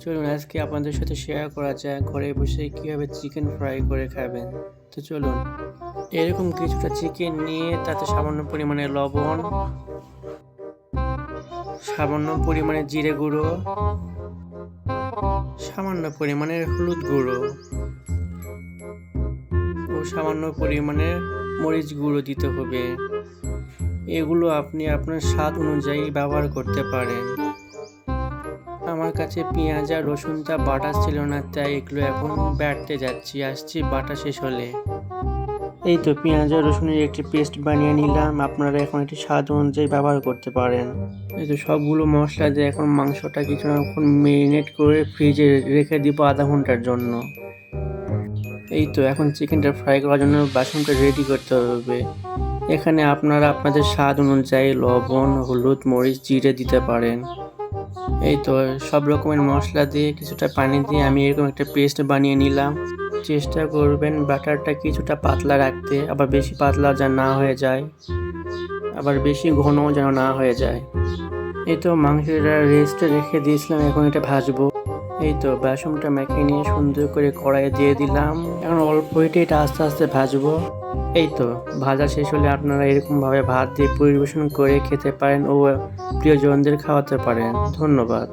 চলুন আজকে আপনাদের সাথে শেয়ার করা যায় ঘরে বসে কিভাবে চিকেন ফ্রাই করে খাবেন। তো চলুন, এরকম কিছুটা চিকেন নিয়ে তাতে সামান্য পরিমাণে লবণ, সামান্য পরিমাণে জিরে গুঁড়ো, সামান্য পরিমাণে হলুদ গুঁড়ো ও সামান্য পরিমাণে মরিচ গুঁড়ো দিতে হবে। এগুলো আপনি আপনার স্বাদ অনুযায়ী ব্যবহার করতে পারেন। আমার কাছে পেঁয়াজ আর রসুনটা বাটা ছিল না, তাই এগুলো এখন বাটতে যাচ্ছি, আসছি বাটা শেষ হলে। এই তো পেঁয়াজ আর রসুনের একটি পেস্ট বানিয়ে নিলাম। আপনারা এখন একটি স্বাদ অনুযায়ী ব্যবহার করতে পারেন। এই তো সবগুলো মশলা দিয়ে এখন মাংসটা কিছুক্ষণ মেরিনেট করে ফ্রিজে রেখে দিব আধা ঘন্টার জন্য। এই তো এখন চিকেনটা ফ্রাই করার জন্য বাসনটা রেডি করতে হবে। এখানে আপনারা আপনাদের স্বাদ অনুযায়ী লবণ, হলুদ, মরিচ, জিরে দিতে পারেন। এই তো সব রকমের মশলা দিয়ে কিছুটা পানি দিয়ে আমি এরকম একটা পেস্ট বানিয়ে নিলাম। চেষ্টা করবেন ব্যাটারটা কিছুটা পাতলা রাখতে, আবার বেশি পাতলা যেন না হয়ে যায়, আবার বেশি ঘনও যেন না হয়ে যায়। এই তো মাংসটা রেস্টে রেখে দিয়েছিলাম, এখন এটা ভাজবো। এই তো বেসনটা মেখে নিয়ে সুন্দর করে কড়াইয়ে দিয়ে দিলাম। এখন অল্প হিটে এটা আস্তে আস্তে ভাজবো। এই তো ভাজা শেষ হলে আপনারা এরকমভাবে ভাত দিয়ে পরিবেশন করে খেতে পারেন ও প্রিয়জনদের খাওয়াতে পারেন। ধন্যবাদ।